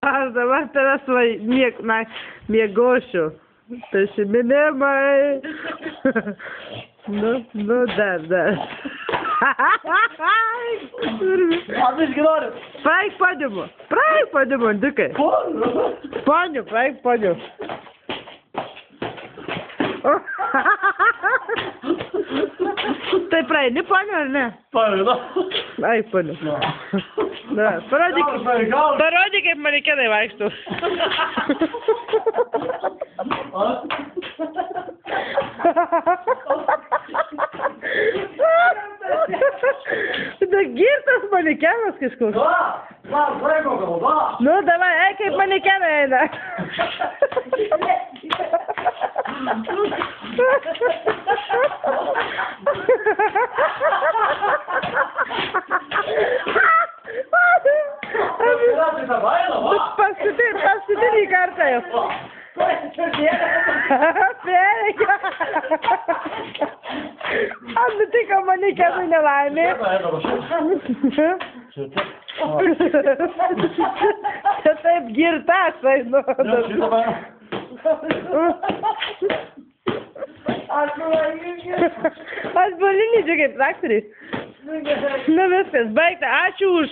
Aš dabar tavęs miegosiu. Prisiminimai. Nu, dar. Abi išginoriu. Praeik podiumu, dukai. Poniu, praeik poniu. Tai praeini poniu, ar ne? Pavyzdžiui, Praeik poniu. Parodyk, kaip manekenai vaikštų. Da girtas manekenas kažkoks. Nu, davai, kaip manekenai eina. Paskutinį kartą jau. Ar nutiko manekenui nelaimė? Čia taip girtas einu. Aš bolinį džiugiai traktoriai. Nu viskas, baigta. Ačiū už.